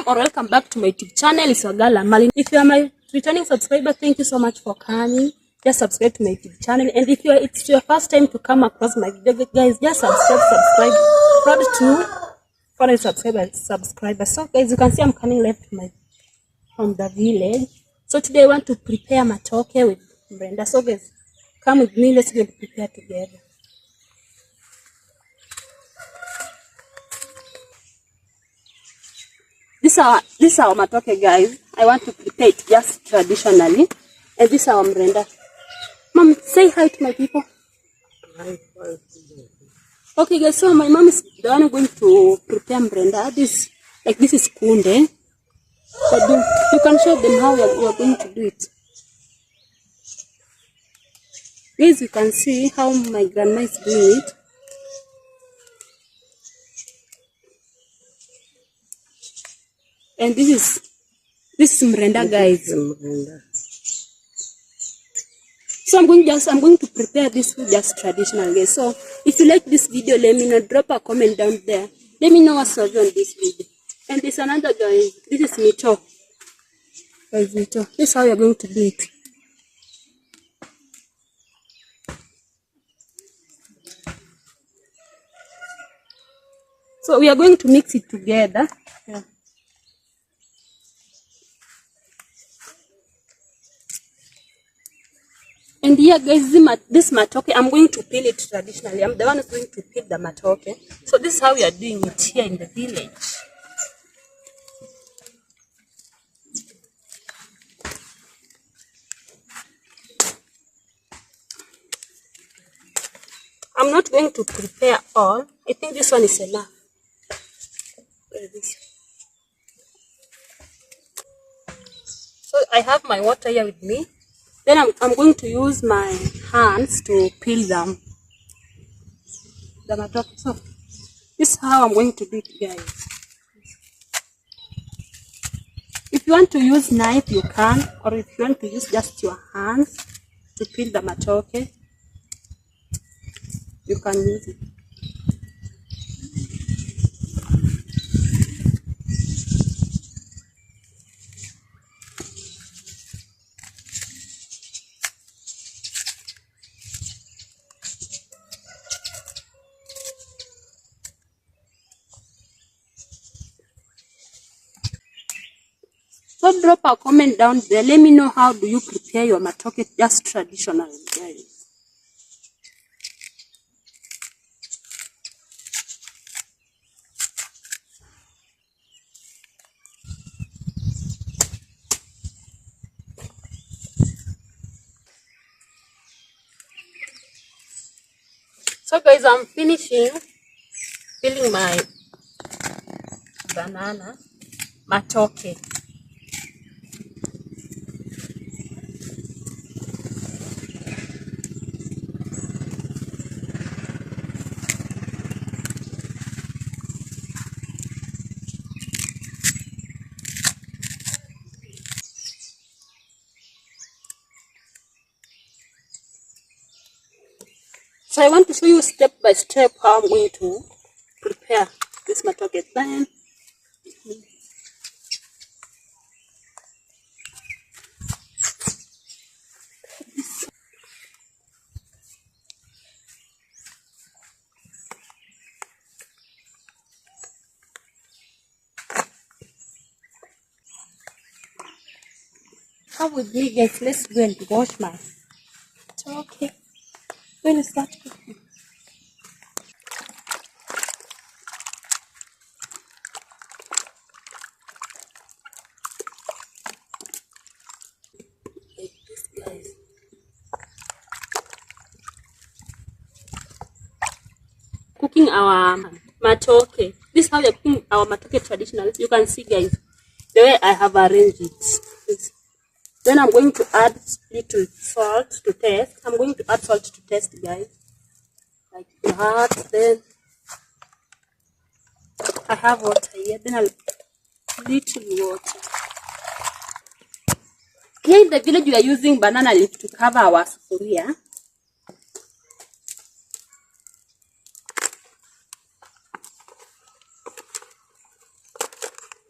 or welcome back to my YouTube channel. It's your girl Amali. If you are my returning subscriber, thank you so much for coming. Just subscribe to my YouTube channel, and if it's your first time to come across my video, guys, just subscribe. Proud to foreign subscribers. So guys, you can see I'm coming left from the village. So today I want to prepare matoke with Brenda. So guys, come with me. Let's get prepared together. This is our matoke, guys. I want to prepare it just traditionally. And this is our Brenda. Mom, say hi to my people. Hi. Okay, guys. So my mom is the one going to prepare Brenda. This is kunde. So you can show them how you are going to do it. Guys, you can see how my grandma is doing it. And this is mrenda, guys. So I'm going to prepare this food just traditional, guys. So if you like this video, let me know. Drop a comment down there. Let me know what's on this video. And there's another, guys. This is mito. Guys, mito. This is how you're going to do it. So we are going to mix it together. Yeah. And here, guys, this matoke, I'm going to peel it traditionally. I'm the one who's going to peel the matoke. So this is how we are doing it here in the village. I'm not going to prepare all. I think this one is enough. So I have my water here with me. Then I'm going to use my hands to peel the matoke. So this is how I'm going to do it, guys. If you want to use knife, you can, or if you want to use just your hands to peel the matoke, you can use it. So drop a comment down there. Let me know how do you prepare your matoke just traditionally, guys. So guys, I'm finishing peeling my banana matoke. So I want to show you step by step how I'm going to prepare this matoke. Then come with me, guys. Let's go and wash my matoke. When is that cooking? Like this, guys. Cooking our matoke. This is how we are cooking our matoke traditional. You can see, guys, the way I have arranged it. Then I'm going to add little salt to taste. I'm going to add salt to taste, guys. Like that. Then I have water here. Then a little water. Here in the village, we are using banana leaf to cover our sufuria.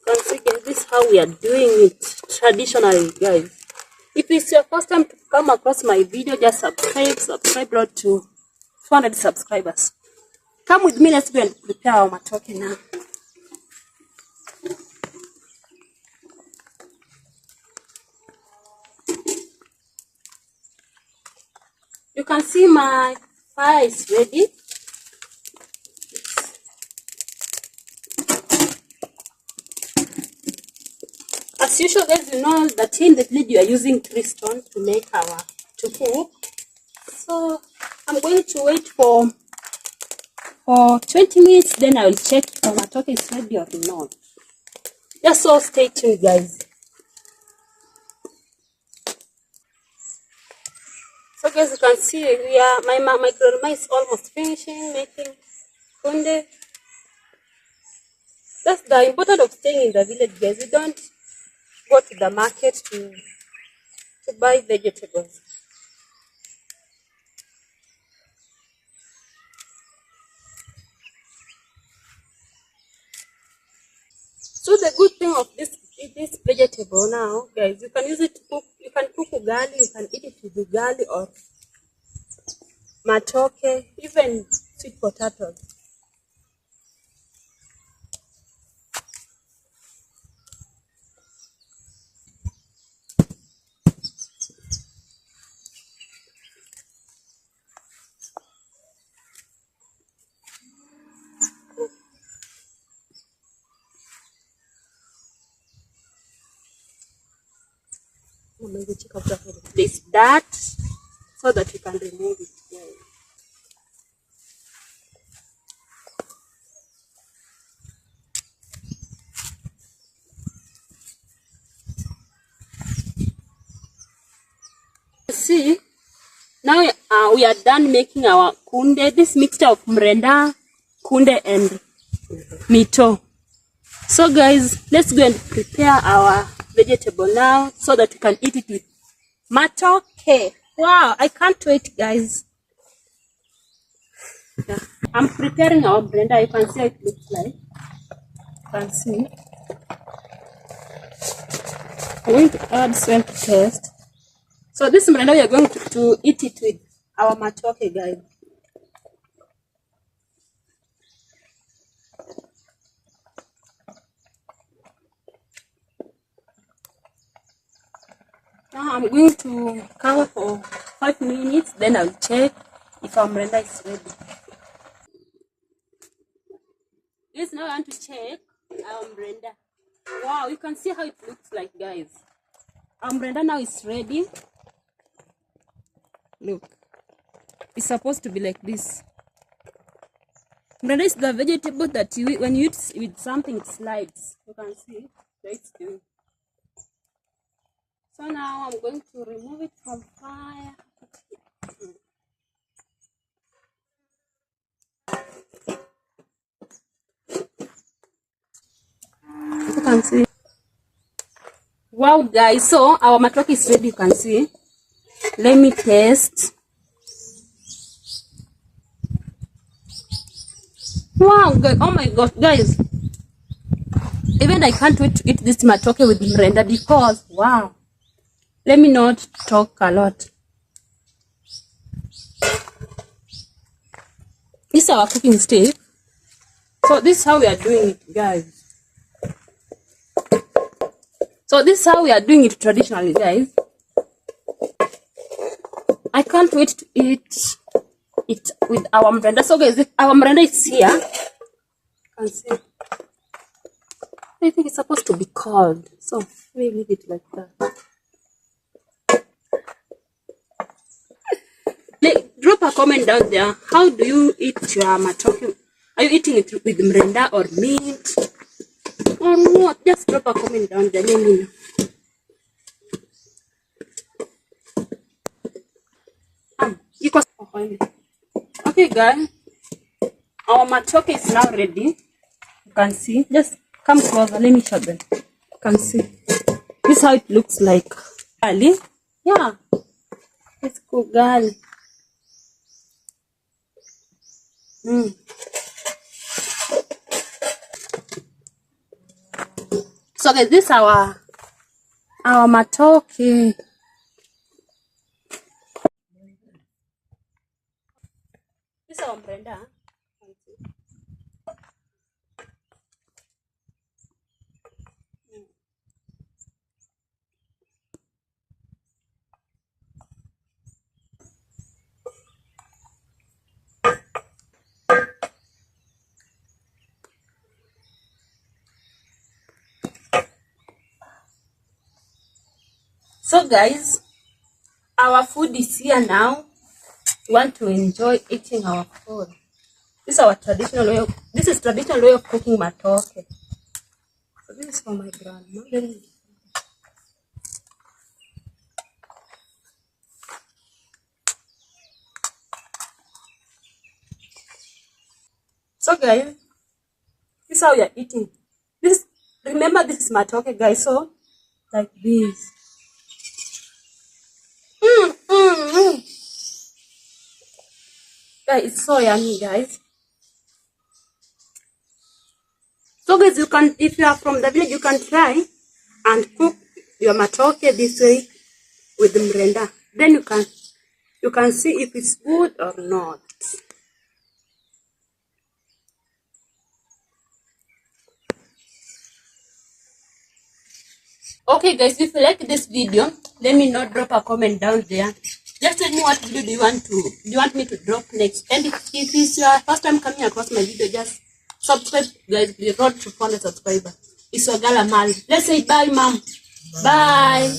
You can see, guys. this is how we are doing it traditionally, guys. If it's your first time to come across my video, just subscribe road to 400 subscribers. Come with me, let's go and prepare our matoke now. You can see my fire is ready. As usual, guys, you know that in the village you are using 3 stones to make to cook. So I'm going to wait for 20 minutes, then I will check if our matoke is ready or not. Just so stay tuned, guys. So guys, you can see my grandma is almost finishing making kunde. That's the importance of staying in the village, guys. You don't go to the market to buy vegetables. So the good thing of this vegetable now, guys, you can use it to cook. You can cook ugali, you can eat it with ugali or matoke, even sweet potatoes. This dirt so that you can remove it. See, now we are done making our kunde. This mixture of mrenda, kunde, and mito. So guys, let's go and prepare our vegetable now so that we can eat it with matoke. Wow, I can't wait, guys. Yeah. I'm preparing our blender. You can see how it looks like. You can see. I'm going to add salt to taste. So this blender we are going to eat it with our matoke, guys. Now I'm going to cover for 5 minutes, then I'll check if our blender is ready. Yes, now I want to check our blender. Wow, you can see how it looks like, guys. Our blender now is ready. Look, it's supposed to be like this. Blender is the vegetable that when you eat with something, it slides. You can see so it's doing. So now I'm going to remove it from fire. You can see. Wow, guys, so our matoke is ready. You can see. Let me taste. Wow, guys, oh my god, guys. Even I can't wait to eat this matoke with mrenda because, wow. Let me not talk a lot. This is our cooking stick. So this is how we are doing it, guys. So this is how we are doing it traditionally, guys. I can't wait to eat it with our mrenda. So guys, if our mrenda is here, you can see. I think it's supposed to be cold. So let me leave it like that. Drop a comment down there. How do you eat your matoke? Are you eating it with mrenda or meat? Or what? Just drop a comment down there. Let me know. Okay, guys. Our matoke is now ready. You can see. Just come closer. Let me show them. You can see. This is how it looks like. Gali? Yeah. It's cool, gali. So guys, this is our matoke. This is our mrenda. So guys, our food is here now. We want to enjoy eating our food. This is our traditional way. This is traditional way of cooking matoke. So this is for my grandma. So guys, this is how we are eating. This, remember, this is matoke, guys. So like this. Guys, it's so yummy, guys. So guys, you can, if you are from the village, you can try and cook your matoke this way with the mrenda. Then you can see if it's good or not. Okay guys, if you like this video, let me know, drop a comment down there. Just tell me what video do you want me to drop next. And if it's your first time coming across my video, just subscribe guys. The road to 400 subscribers. It's your girl Amal. Let's say bye, mom. Bye.